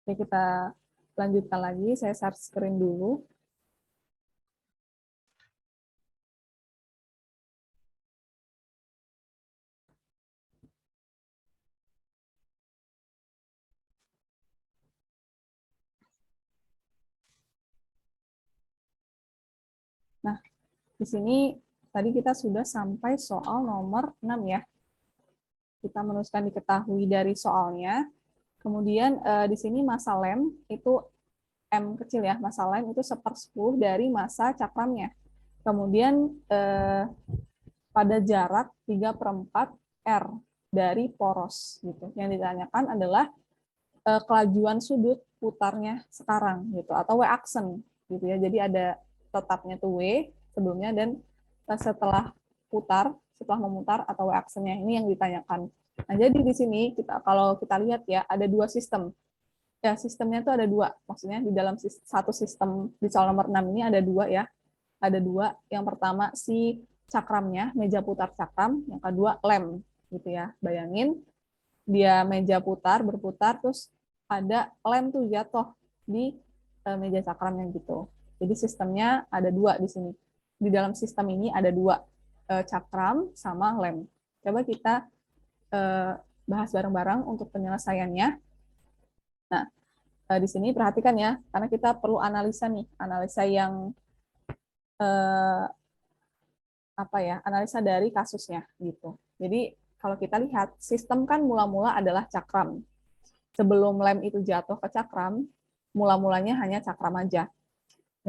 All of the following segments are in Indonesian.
Oke, kita lanjutkan lagi. Saya share screen dulu. Nah, di sini tadi kita sudah sampai soal nomor 6 ya. Kita menuliskan diketahui dari soalnya. Kemudian di sini massa lem itu M kecil ya, massa lem itu 1/10 dari massa cakramnya. Kemudian pada jarak 3/4 R dari poros gitu. Yang ditanyakan adalah kelajuan sudut putarnya sekarang gitu atau W aksen gitu ya. Jadi ada tetapnya tuh W sebelumnya dan setelah memutar atau W aksennya ini yang ditanyakan. Nah, jadi di sini kalau kita lihat ya ada dua sistem. Ya, sistemnya itu ada dua. Maksudnya di dalam satu sistem di soal nomor 6 ini ada dua ya. Ada dua. Yang pertama si cakramnya, meja putar cakram, yang kedua lem gitu ya. Bayangin dia meja berputar, terus ada lem tuh jatuh di meja cakramnya gitu. Jadi sistemnya ada dua di sini. Di dalam sistem ini ada dua, cakram sama lem. Coba kita bahas bareng-barang untuk penyelesaiannya. Nah, di sini perhatikan ya, karena kita perlu analisa nih, analisa yang analisa dari kasusnya gitu. Jadi kalau kita lihat sistem kan mula-mula adalah cakram. Sebelum lem itu jatuh ke cakram, mula-mulanya hanya cakram aja.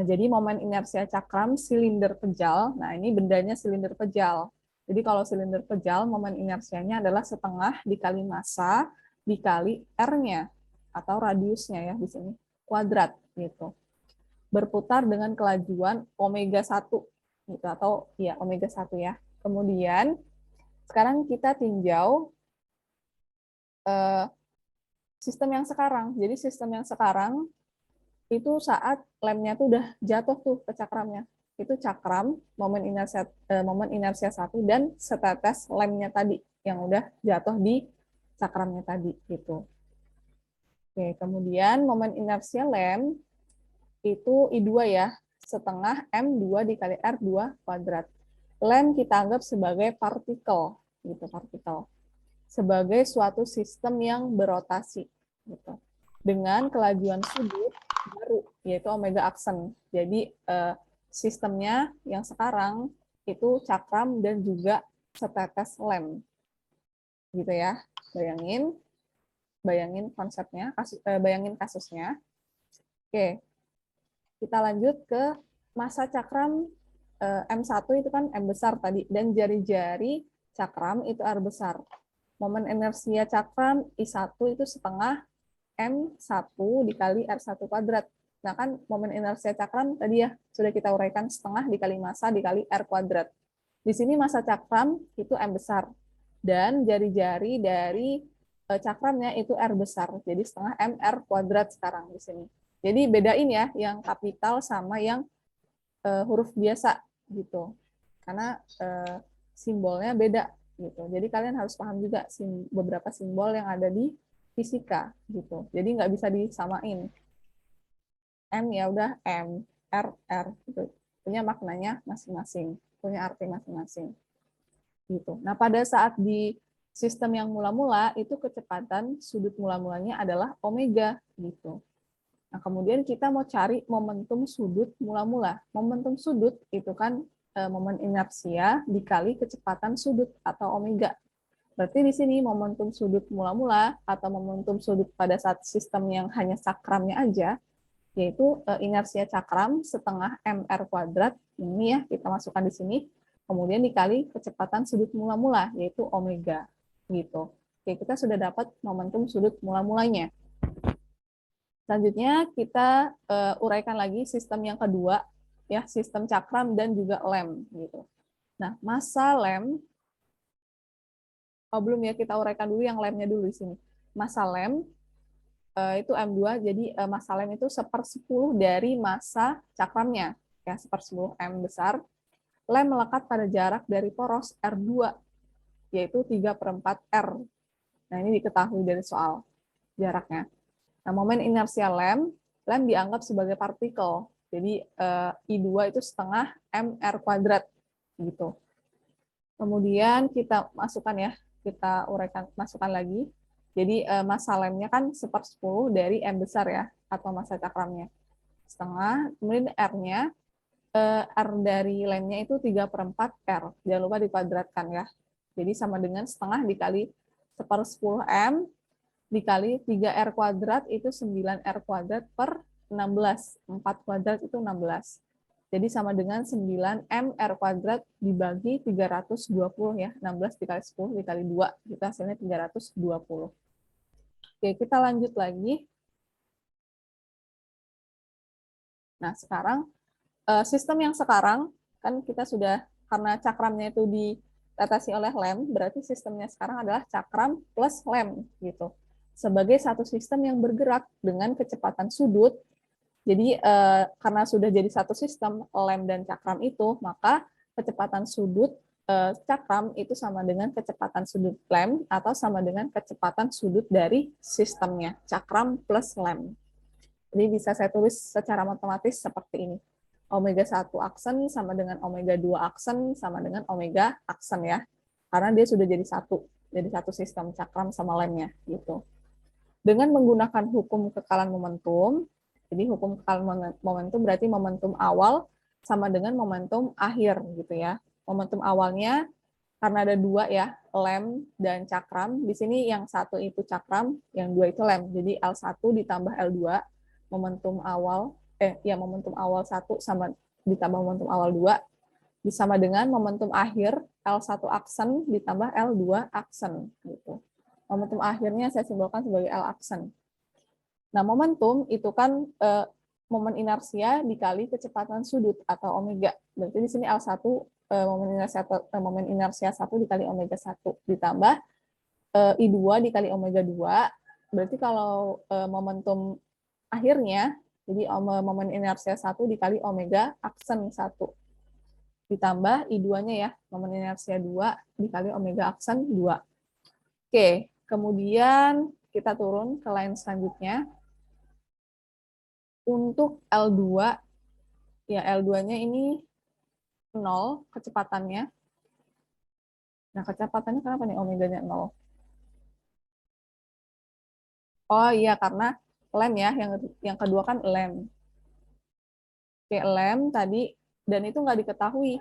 Nah, jadi momen inersia cakram silinder pejal. Nah, ini bendanya silinder pejal. Jadi kalau silinder pejal, momen inersianya adalah setengah dikali massa dikali R-nya atau radiusnya ya di sini, kuadrat gitu. Berputar dengan kelajuan omega 1 gitu atau ya omega 1 ya. Kemudian sekarang kita tinjau sistem yang sekarang. Jadi sistem yang sekarang itu saat lemnya tuh udah jatuh tuh ke cakramnya. Itu cakram, momen inersia 1 dan setetes lemnya tadi yang udah jatuh di cakramnya tadi gitu. Oke, kemudian momen inersia lem itu I2 ya, setengah M2 dikali R2 kuadrat. Lem kita anggap sebagai partikel gitu, partikel. Sebagai suatu sistem yang berotasi gitu. Dengan kelajuan sudut baru yaitu omega aksen. Jadi sistemnya yang sekarang itu cakram dan juga setetes lem. Gitu ya. Bayangin konsepnya, bayangin kasusnya. Oke. Kita lanjut ke massa cakram M1 itu kan M besar tadi dan jari-jari cakram itu R besar. Momen inersia cakram I1 itu setengah M1 dikali R1 kuadrat. Nah kan momen inersia cakram tadi ya sudah kita uraikan setengah dikali massa dikali R kuadrat. Di sini massa cakram itu M besar. Dan jari-jari dari cakramnya itu R besar. Jadi setengah MR kuadrat sekarang di sini. Jadi bedain ya yang kapital sama yang huruf biasa gitu. Karena simbolnya beda gitu. Jadi kalian harus paham juga beberapa simbol yang ada di fisika gitu. Jadi nggak bisa disamain. M ya udah M, R gitu. Punya maknanya masing-masing, punya arti masing-masing. Gitu. Nah, pada saat di sistem yang mula-mula itu kecepatan sudut mula-mulanya adalah omega gitu. Nah, kemudian kita mau cari momentum sudut mula-mula. Momentum sudut itu kan momen inersia dikali kecepatan sudut atau omega. Berarti di sini momentum sudut mula-mula atau momentum sudut pada saat sistem yang hanya cakramnya aja, yaitu inersia cakram setengah mr kuadrat, ini ya kita masukkan di sini, kemudian dikali kecepatan sudut mula-mula, yaitu omega. Gitu. Oke, kita sudah dapat momentum sudut mula-mulanya. Selanjutnya kita uraikan lagi sistem yang kedua, ya sistem cakram dan juga lem. Gitu. Nah, massa lem, belum ya kita uraikan dulu yang lemnya dulu di sini. Massa lem itu M2, jadi massa lem itu 1/10 dari massa cakramnya, ya 1/10 M besar. Lem melekat pada jarak dari poros R2, yaitu 3/4 R. Nah, ini diketahui dari soal jaraknya. Nah, momen inersia lem dianggap sebagai partikel. Jadi I2 itu setengah mr kuadrat gitu. Kemudian kita masukkan ya, kita uraikan, masukkan lagi. Jadi massa lemnya kan 1/10 dari M besar ya, atau massa cakramnya. Setengah, kemudian R-nya, R dari lemnya itu 3/4 R. Jangan lupa dikuadratkan ya. Jadi sama dengan setengah dikali 1/10 M dikali 3R kuadrat itu 9R kuadrat per 16. 4 kuadrat itu 16. Jadi sama dengan 9mr kuadrat dibagi 320 ya. 16 dikali 10 dikali 2. Itu hasilnya 320. Oke, kita lanjut lagi. Nah, sekarang sistem yang sekarang, kan kita sudah, karena cakramnya itu ditetesi oleh lem, berarti sistemnya sekarang adalah cakram plus lem gitu. Sebagai satu sistem yang bergerak dengan kecepatan sudut. Jadi karena sudah jadi satu sistem lem dan cakram itu, maka kecepatan sudut cakram itu sama dengan kecepatan sudut lem atau sama dengan kecepatan sudut dari sistemnya, cakram plus lem. Jadi bisa saya tulis secara matematis seperti ini. Omega 1 aksen sama dengan omega 2 aksen sama dengan omega aksen ya. Karena dia sudah jadi satu sistem cakram sama lemnya gitu. Dengan menggunakan hukum kekalan momentum, jadi hukum kekalan momentum berarti momentum awal sama dengan momentum akhir gitu ya. Momentum awalnya karena ada dua ya, lem dan cakram. Di sini yang satu itu cakram, yang dua itu lem. Jadi L1 ditambah L2, momentum awal momentum awal 1 sama ditambah momentum awal 2 sama dengan momentum akhir L1 aksen ditambah L2 aksen gitu. Momentum akhirnya saya simbolkan sebagai L aksen. Nah, momentum itu kan momen inersia dikali kecepatan sudut atau omega. Berarti di sini L1 momen inersia 1 dikali omega 1 ditambah I2 dikali omega 2. Berarti kalau momentum akhirnya, jadi momen inersia 1 dikali omega aksen 1 ditambah I2-nya ya, momen inersia 2 dikali omega aksen 2. Oke, kemudian kita turun ke line selanjutnya. Untuk L2, ya L2-nya ini 0 kecepatannya. Nah, kecepatannya kenapa nih omeganya 0? Oh iya, karena lem ya, yang kedua kan lem. Oke, lem tadi, dan itu nggak diketahui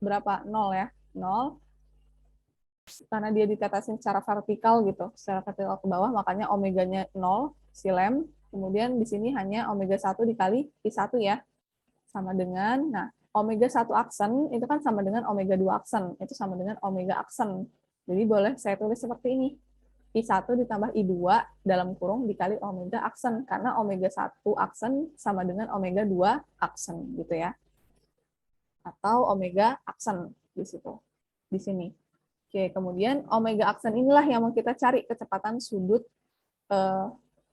berapa, 0 ya, 0. Karena dia ditetesin secara vertikal gitu, secara vertikal ke bawah, makanya omeganya 0, si lem. Kemudian di sini hanya omega 1 dikali I1 ya, sama dengan, nah, omega 1 aksen itu kan sama dengan omega 2 aksen, itu sama dengan omega aksen. Jadi boleh saya tulis seperti ini, I1 ditambah I2 dalam kurung dikali omega aksen, karena omega 1 aksen sama dengan omega 2 aksen gitu ya. Atau omega aksen di situ, di sini. Oke, kemudian omega aksen inilah yang mau kita cari kecepatan sudut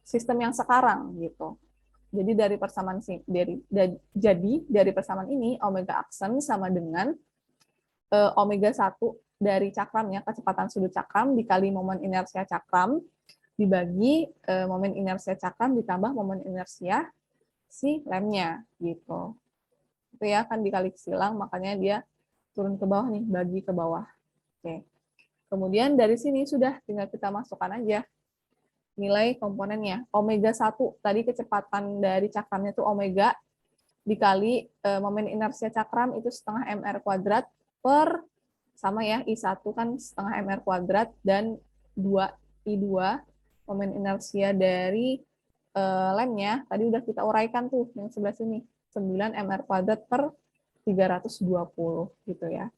sistem yang sekarang gitu. Jadi dari persamaan dari persamaan ini omega aksen sama dengan omega 1 dari cakramnya, kecepatan sudut cakram dikali momen inersia cakram dibagi momen inersia cakram ditambah momen inersia si lemnya gitu. Itu ya kan dikali silang, makanya dia turun ke bawah nih, bagi ke bawah. Oke. Kemudian dari sini sudah tinggal kita masukkan aja nilai komponennya. Omega 1 tadi kecepatan dari cakramnya itu omega dikali momen inersia cakram itu setengah mr kuadrat per sama ya I1 kan setengah mr kuadrat dan 2 I2 momen inersia dari lemnya tadi udah kita uraikan tuh yang sebelah sini 9 mr kuadrat per 320 gitu ya.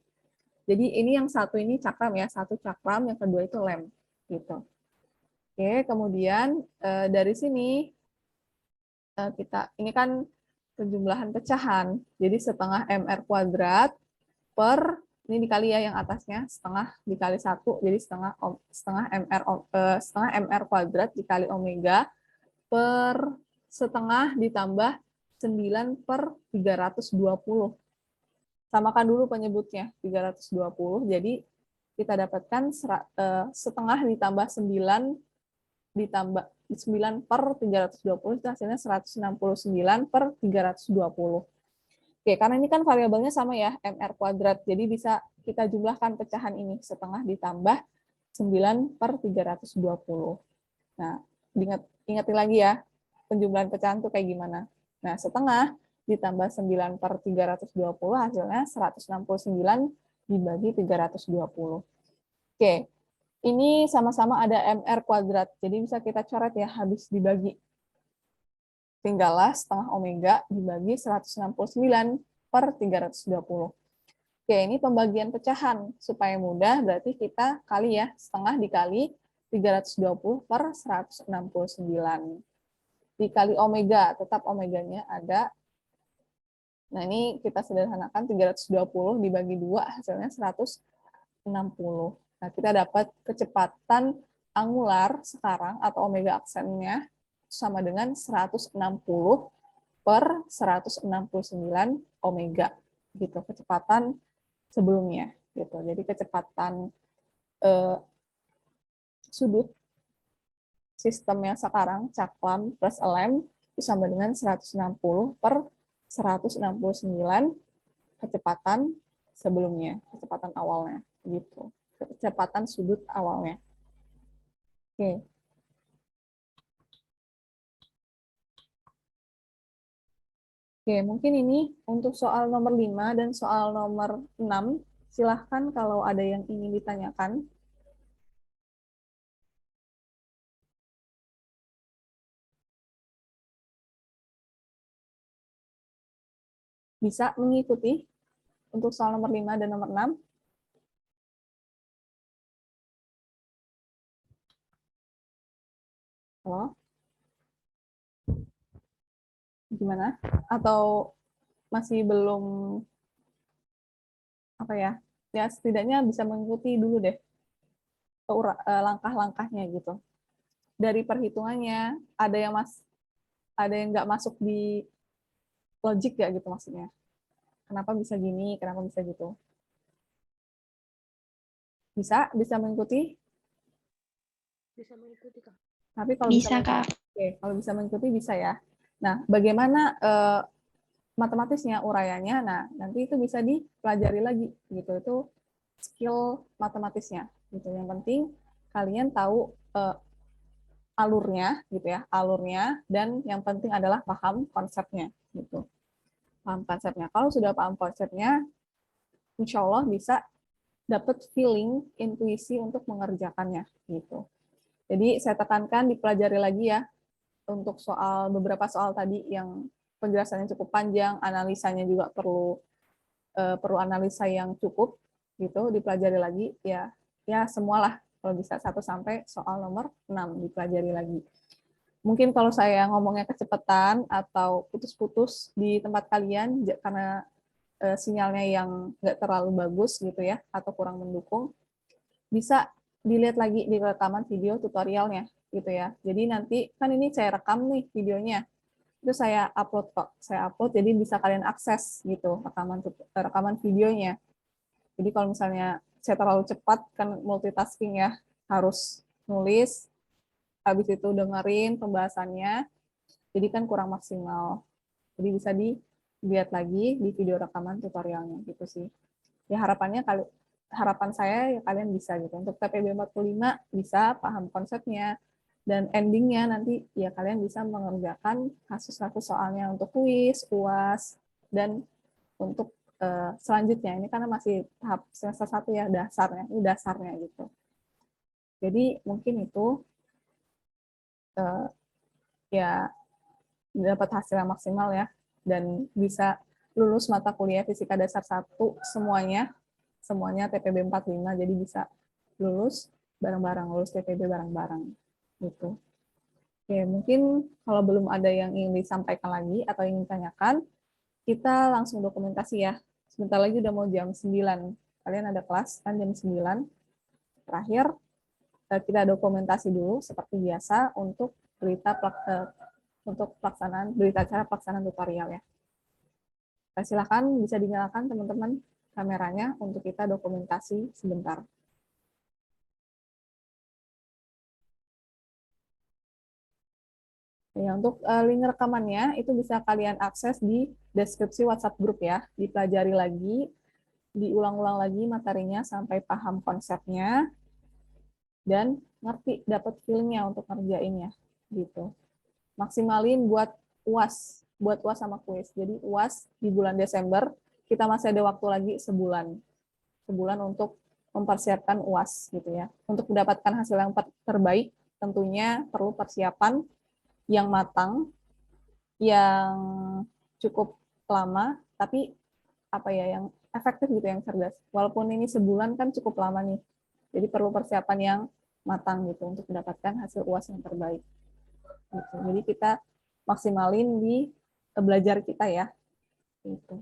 Jadi ini yang satu ini cakram ya, satu cakram, yang kedua itu lem gitu. Oke, kemudian dari sini kita ini kan penjumlahan pecahan. Jadi setengah mr kuadrat per ini dikali ya yang atasnya setengah dikali 1 jadi setengah mr kuadrat dikali omega per setengah ditambah 9 per 320. Samakan dulu penyebutnya 320. Jadi kita dapatkan setengah ditambah 9 ditambah 9 per 320 itu hasilnya 169 per 320. Oke, karena ini kan variabelnya sama ya, MR kuadrat. Jadi bisa kita jumlahkan pecahan ini. Setengah ditambah 9 per 320. Nah, ingat lagi ya, penjumlahan pecahan itu kayak gimana. Nah, setengah ditambah 9 per 320 hasilnya 169 dibagi 320. Oke, ini sama-sama ada MR kuadrat. Jadi bisa kita coret ya, habis dibagi. Tinggallah setengah omega dibagi 169 per 320. Oke, ini pembagian pecahan. Supaya mudah, berarti kita kali ya, setengah dikali 320 per 169. Dikali omega, tetap omeganya ada. Nah, ini kita sederhanakan 320 dibagi 2, hasilnya 160. Nah, kita dapat kecepatan angular sekarang atau omega aksennya sama dengan 160 per 169 omega gitu, kecepatan sebelumnya gitu. Jadi kecepatan sudut sistem yang sekarang cakram plus lem itu sama dengan 160 per 169 kecepatan sebelumnya, kecepatan awalnya gitu. Kecepatan sudut awalnya. Oke. Oke, mungkin ini untuk soal nomor 5 dan soal nomor 6. Silahkan kalau ada yang ingin ditanyakan. Bisa mengikuti untuk soal nomor 5 dan nomor 6. Halo? Gimana? Atau masih belum, apa ya? Ya setidaknya bisa mengikuti dulu deh langkah-langkahnya gitu. Dari perhitungannya, ada yang nggak masuk di logik ya gitu maksudnya. Kenapa bisa gini, kenapa bisa gitu. Bisa mengikuti? Bisa mengikuti, Kak. Tapi kalau bisa, Kak. Oke, kalau bisa mengikuti bisa ya. Nah, bagaimana matematisnya, uraiannya? Nah, nanti itu bisa dipelajari lagi gitu. Itu skill matematisnya gitu. Yang penting kalian tahu alurnya gitu ya, alurnya, dan yang penting adalah paham konsepnya gitu. Paham konsepnya. Kalau sudah paham konsepnya, insya Allah bisa dapat feeling, intuisi untuk mengerjakannya gitu. Jadi saya tekankan dipelajari lagi ya untuk beberapa soal tadi yang penjelasannya cukup panjang, analisanya juga perlu analisa yang cukup gitu, dipelajari lagi ya semualah kalau bisa 1 sampai soal nomor 6 dipelajari lagi. Mungkin kalau saya ngomongnya kecepatan atau putus-putus di tempat kalian karena sinyalnya yang nggak terlalu bagus gitu ya atau kurang mendukung, bisa dilihat lagi di rekaman video tutorialnya gitu ya. Jadi nanti kan ini saya rekam nih videonya, itu saya upload kok, jadi bisa kalian akses gitu rekaman videonya. Jadi kalau misalnya saya terlalu cepat kan multitasking ya, harus nulis, habis itu dengerin pembahasannya, jadi kan kurang maksimal. Jadi bisa dilihat lagi di video rekaman tutorialnya gitu sih. Ya harapan saya ya kalian bisa gitu. Untuk TPB 45 bisa paham konsepnya, dan endingnya nanti ya kalian bisa mengerjakan kasus-kasus soalnya untuk kuis, UAS, dan untuk selanjutnya. Ini karena masih tahap semester 1 ya, ini dasarnya gitu. Jadi mungkin itu ya dapat hasil yang maksimal ya, dan bisa lulus mata kuliah Fisika Dasar 1 semuanya TPB 45, jadi bisa lulus bareng-bareng, lulus TPB bareng-bareng gitu. Oke, mungkin kalau belum ada yang ingin disampaikan lagi atau ingin ditanyakan, kita langsung dokumentasi ya. Sebentar lagi udah mau jam 9. Kalian ada kelas kan jam 9. Terakhir, kita dokumentasi dulu seperti biasa untuk berita acara pelaksanaan tutorial ya. Silakan bisa dinyalakan teman-teman kameranya untuk kita dokumentasi sebentar. Ya, untuk link rekamannya itu bisa kalian akses di deskripsi WhatsApp grup ya. Dipelajari lagi, diulang-ulang lagi materinya sampai paham konsepnya dan ngerti, dapat feelingnya untuk ngerjainnya gitu. Maksimalin buat UAS sama kuis. Jadi UAS di bulan Desember, kita masih ada waktu lagi sebulan untuk mempersiapkan UAS gitu ya. Untuk mendapatkan hasil yang terbaik, tentunya perlu persiapan yang matang, yang cukup lama, tapi apa ya, yang efektif gitu, yang cerdas. Walaupun ini sebulan kan cukup lama nih, jadi perlu persiapan yang matang gitu untuk mendapatkan hasil UAS yang terbaik. Gitu. Jadi kita maksimalin di belajar kita ya. Gitu.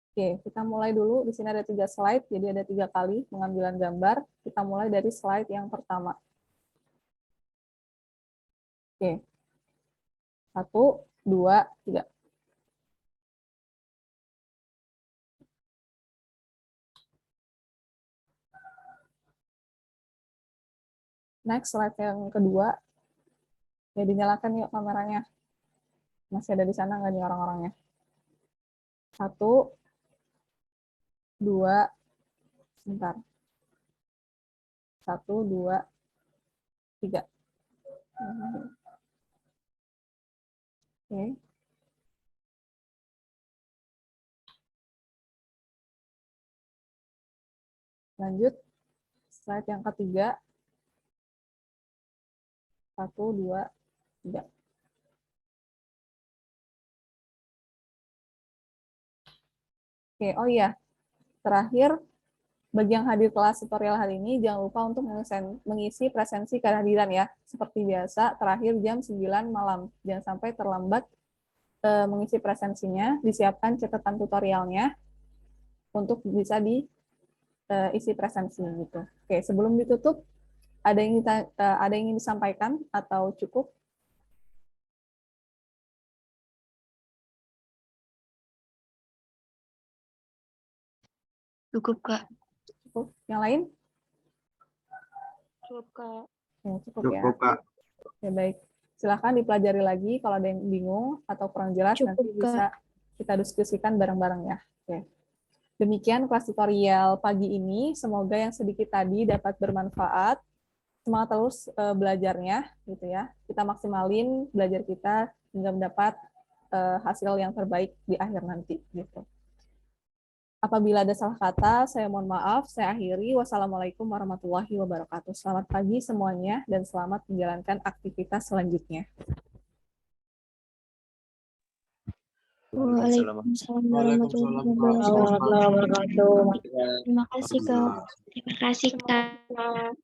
Oke, kita mulai dulu. Di sini ada 3 slide, jadi ada 3 kali pengambilan gambar. Kita mulai dari slide yang pertama. Oke, 1, 2, 3. Next, slide yang kedua. Ya, dinyalakan yuk kameranya. Masih ada di sana nggak nih orang-orangnya? 1, 2, sebentar. 1, 2, 3. Oke. Lanjut, slide yang ketiga. 1, 2, 3. Oke, oh iya. Terakhir, bagi yang hadir kelas tutorial hari ini, jangan lupa untuk mengisi presensi kehadiran ya. Seperti biasa, terakhir jam 9 malam. Jangan sampai terlambat mengisi presensinya, disiapkan catatan tutorialnya untuk bisa diisi presensi gitu. Oke, sebelum ditutup, ada yang ingin disampaikan atau cukup? Cukup, Kak. Cukup. Yang lain? Cukup, Kak. Ya, cukup ya. Ya, baik. Silahkan dipelajari lagi kalau ada yang bingung atau kurang jelas, Cukup, nanti bisa Kak. kita diskusikan bareng-bareng ya. Oke. Demikian kelas tutorial pagi ini. Semoga yang sedikit tadi dapat bermanfaat. Semangat terus belajarnya, gitu ya. Kita maksimalin belajar kita hingga mendapat hasil yang terbaik di akhir nanti, gitu. Apabila ada salah kata, saya mohon maaf. Saya akhiri. Wassalamualaikum warahmatullahi wabarakatuh. Selamat pagi semuanya dan selamat menjalankan aktivitas selanjutnya. Waalaikumsalam warahmatullahi wabarakatuh. Terima kasih, Kak. Terima kasih, Kak.